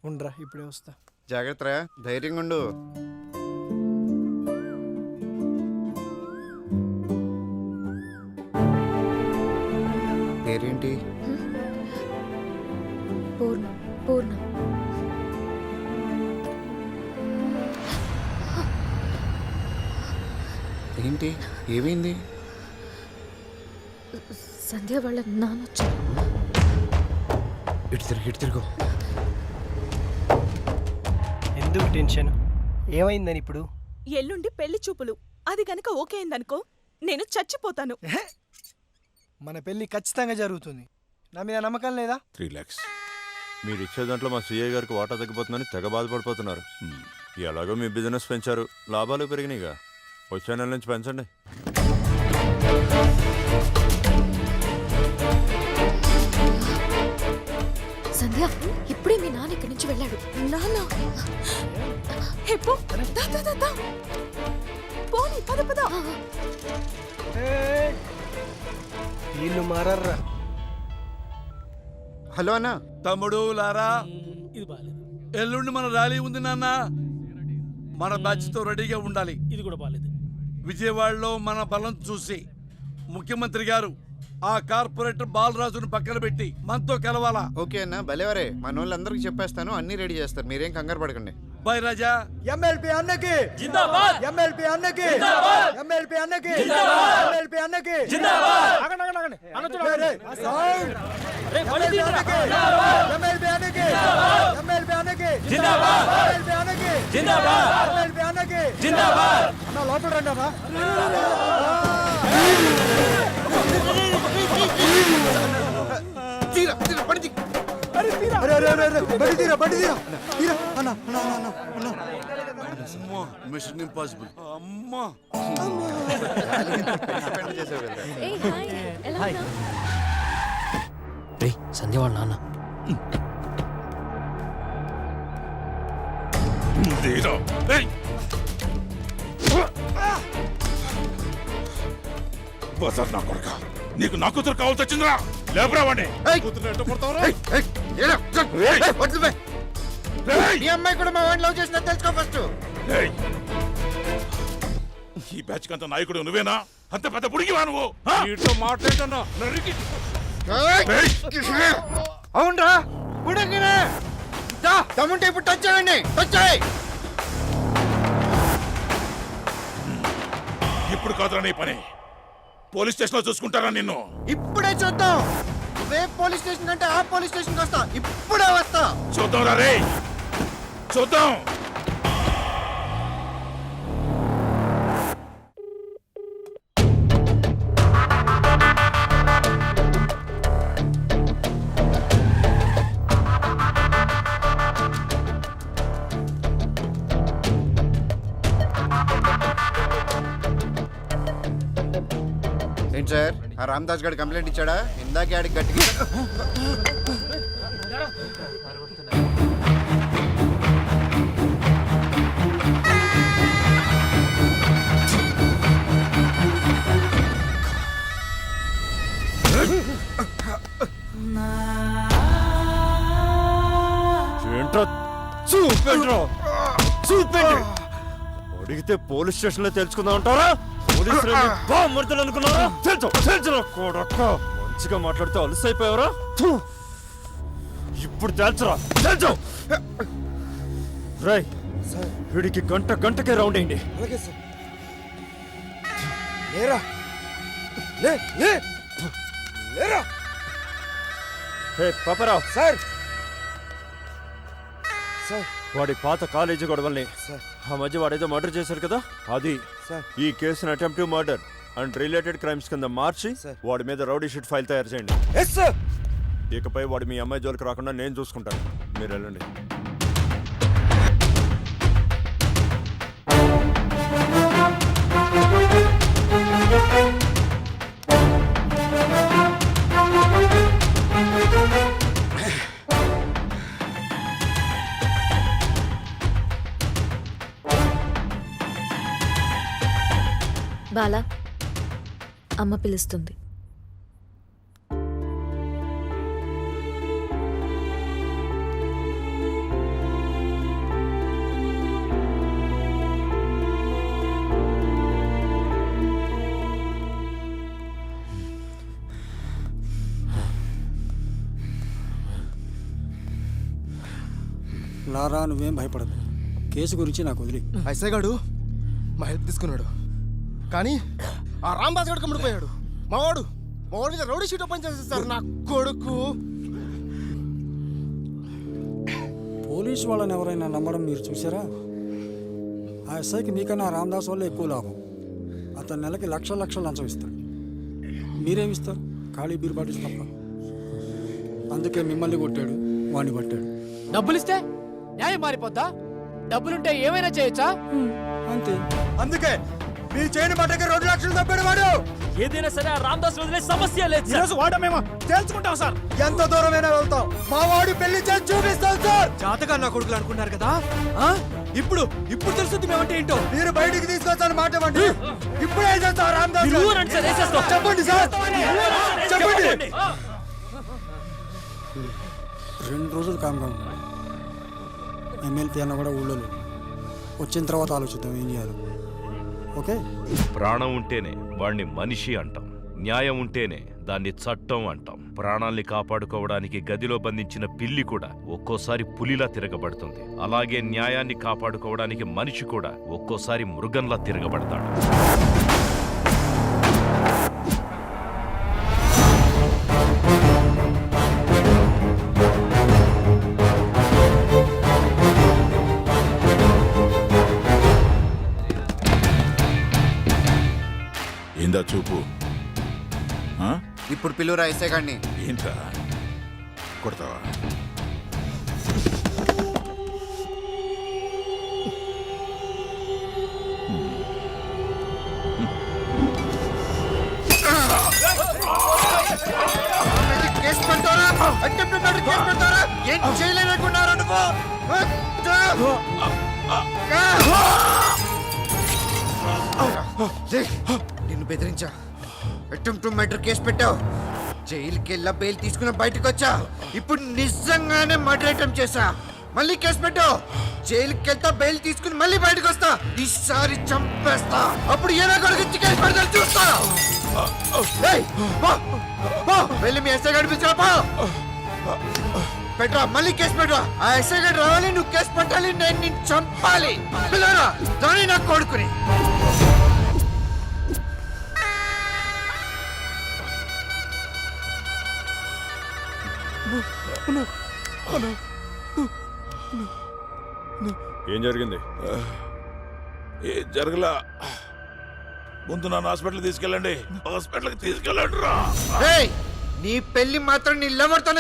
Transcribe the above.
ఉండరా ఇప్పుడే వస్తా. జాగ్రత్త, ధైర్యంగా ఉండు. పేరేంటి? పూర్ణ. పూర్ణ. ఏంటి, ఏమైంది? సంధ్య వాళ్ళ నాన్న వచ్చారు. ఇటు తిరుగు. ఎందుకు టెన్షన్? ఏమైందని ఇప్పుడు? ఎల్లుండి పెళ్లి చూపులు. అది గనక ఓకే అయిందనుకో, నేను చచ్చిపోతాను. మన పెళ్లి ఖచ్చితంగా జరుగుతుంది. నా మీద నమ్మకం లేదా? 3 lakhs మీరు ఇచ్చే దాంట్లో మా సీఏ గారికి వాటా తగ్గిపోతుందని తెగ బాధపడిపోతున్నారు. ఎలాగో మీ బిజినెస్ పెంచారు, లాభాలు పెరిగినాయిగా. వచ్చే నెల నుంచి పెంచండి. సంధ్య, ఇప్పుడే మీ నాన్న ఇక్కడి నుంచి వెళ్ళాడు. నాన్న హెప్పో పోనీ పద పద. వీళ్ళు మారర్రా. హలో అన్న. తమ్ముడు లారా, ఎల్లుండి మన ర్యాలీ ఉంది నాన్న. మన బ్యాచ్ తో రెడీగా ఉండాలి. ఇది కూడా బాలేదు. విజయవాడలో మన బలం చూసి ముఖ్యమంత్రి గారు ఆ కార్పొరేటర్ బాలరాజును పక్కన పెట్టి మనతో కలవాలా? ఓకే అన్న, భలేవరే. మన వాళ్ళందరికీ చెప్పేస్తాను, అన్ని రెడీ చేస్తారు, మీరేం కంగారు పడకండి. బాయ్ రాజా. ఎమ్మెల్పీ అన్నకి జిందాబాద్. ఎమ్మెల్పీ అన్నకి జిందాబాద్. ఎమ్మెల్పీ అన్నకి జిందాబాద్. ఎమ్మెల్పీ అన్నకి జిందాబాద్. ఆగండి. రే బండి తీయరా. ఎమ్మెల్పీ అన్నకి ఎమ్మెల్పీ అన్నకి జిందాబాద్. ఎమ్మెల్పీ అన్నకి జిందాబాద్. ఎమ్మెల్పీ అన్నకి జిందాబాద్. అన్న లోపల రండి అన్న. Mission Impossible. అమ్మా చేసావు కదా. ఏయ్, హాయ్. ఎలా ఉన్నావ్? రే సంధ్య వాళ్ళ నాన్న. నీకు నా కూతురు కావాల్సి వచ్చిందిరా? లేపరా వాడిని. ఈ అమ్మాయి కూడా మా వాడిని లవ్ చేసిన తెలుసుకో ఫస్ట్. ఈ బ్యాచ్ కంత నాయకుడు నువ్వేనా? అంత పెద్ద పుడిగివా నువ్వు? మాట్లాడన్నా అవునరా, పుడగినే తమ్ముంటే ఇప్పుడు టచ్ చేయండి. టచ్ చేయి. ఇప్పుడు కాదురా నీ పని. పోలీస్ స్టేషన్ లో చూసుకుంటారా నిన్ను? ఇప్పుడే చూద్దాం. నువ్వే పోలీస్ స్టేషన్ అంటే ఆ పోలీస్ స్టేషన్కి వస్తా. ఇప్పుడే వస్తా. చూద్దాం రే, చూద్దాం. ఏంటి సార్, ఆ రామదాస్ గారి కంప్లైంట్ ఇచ్చాడా? ఇందాకే ఆడికి గట్టిగా. ఏంట్రా చూపెండ్రా. అడిగితే పోలీస్ స్టేషన్ లో తెలుసుకుందాం అంటారా? పోలీసులు అనుకున్నారా? మంచిగా మాట్లాడితే అలసైపోయావరా? ఇప్పుడు తేల్చరా, తేల్చు. రై, వీడికి గంటకే రౌండ్ అయింది. హే పాపరావు సార్, వాడి పాత కాలేజీ గొడవల్ని ఆ మధ్య వాడేదో మర్డర్ చేశారు కదా, అది ఈ కేసును attentive murder and related crimes కింద మార్చి వాడి మీద రౌడీ షీట్ ఫైల్ తయారు చేయండి. ఇకపై వాడు మీ అమ్మాయి జోలికి రాకుండా నేను చూసుకుంటాను. మీరు వెళ్ళండి. బాలా, అమ్మ పిలుస్తుంది. రారా, నువ్వేం భయపడదు. కేసు గురించి నాకు వదిలి. ఐసే గాడు మా హెల్ప్ తీసుకున్నాడు, కానీ ఆ రాంబాస్ గడు కమ్ముడిపోయాడు. మావాడు మీద రౌడీ షీట్ ఓపెన్ చేసేస్తారు నా కొడుకు. పోలీసు వాళ్ళని ఎవరైనా నమ్మడం మీరు చూసారా? ఆ ఎస్ఐకి మీకన్నా రామదాస్ వల్ల ఎక్కువ లాభం. అతను నెలకి లక్షల లంచం ఇస్తాడు. మీరేమిస్తారు? ఖాళీ బీర్ బాటిల్స్ తప్ప. అందుకే మిమ్మల్ని కొట్టాడు, వాడిని పట్టాడు. డబ్బులిస్తే న్యాయం మారిపోద్దా? డబ్బులుంటే ఏమైనా చేయొచ్చా? అంతే. అందుకే మీ చేయని మాటకి 2 లక్షలు తప్పాడు వాడు. ఏదైనా సరే ఆ రామదాస్ వదిలే సమస్య లేదు సార్. వాడు మేము తెలుసుకుంటాం సార్. ఎంత దూరమైనా వెళ్తాం. మా వాడు పెళ్లి చేసి చూపిస్తాం సార్. జాతగా నా కొడుకులు అనుకున్నారు కదా, ఇప్పుడు తెలుస్తుంది మేమంటే ఏంటో. మీరు బయటికి తీసుకొచ్చాను మాట ఇవ్వండి. ఇప్పుడే చేస్తాం రామదాస్. మీరు ఊరండి సార్, వేసేస్తాం. చెప్పండి సార్, చెప్పండి. 2 రోజులు కామ్గా ఉన్నాడు. ఎమ్మెల్యే అన్న కూడా ఊళ్ళో లేడు. వచ్చిన తర్వాత ఆలోచిద్దాం ఏం చేయాలి. ఓకే. ప్రాణం ఉంటేనే వాణ్ణి మనిషి అంటాం, న్యాయం ఉంటేనే దాన్ని చట్టం అంటాం. ప్రాణాల్ని కాపాడుకోవడానికి గదిలో బంధించిన పిల్లి కూడా ఒక్కోసారి పులిలా తిరగబడుతుంది. అలాగే న్యాయాన్ని కాపాడుకోవడానికి మనిషి కూడా ఒక్కోసారి మృగంలా తిరగబడతాడు. ఏందా చూపు? ఇప్పుడు పిలువురా ఐసే గాడిని. ఏంట్రా కొడతావా? కేసు పెడతారా? అటెంప్ట్ మర్డర్ కేసు పెడతారా? ఏం చేయలేనుకున్నారా నువ్వు? నిన్ను బెదిరించా, అటెంప్ట్ మర్డర్ కేసు పెట్టావు, జైలుకి వెళ్ళా బెయిల్ తీసుకుని బయటకు వచ్చా. ఇప్పుడు నిజంగానే మర్డర్ అటెంప్ట్ చేశా, మళ్ళీ కేసు పెట్టావు. జైలుకి వెళ్తా, బెయిల్ తీసుకుని మళ్ళీ బయటకు వస్తా. ఈసారి చంపేస్తా. అప్పుడు ఏదో కొడుకు కేసు పెడతా చూస్తా. ఏయ్, పో, పో, వెళ్ళి మీ ఎస్ఐ గారి పిలిచిరా. పెట్టరా, మళ్ళీ కేసు పెట్టరా. ఆ ఎస్ఐ గారు రావాలి, నువ్వు కేసు పెట్టాలి, నేను నిన్ను చంపాలి. పిల్లరా దాని నా కొడుకుని. ఏం జరిగింది? ఏ జరగలా. ముందు నన్ను హాస్పిటల్ తీసుకెళ్ళండి. హాస్పిటల్కి తీసుకెళ్ళండి రా. నీ పెళ్లి మాత్రం నీ లవర్తో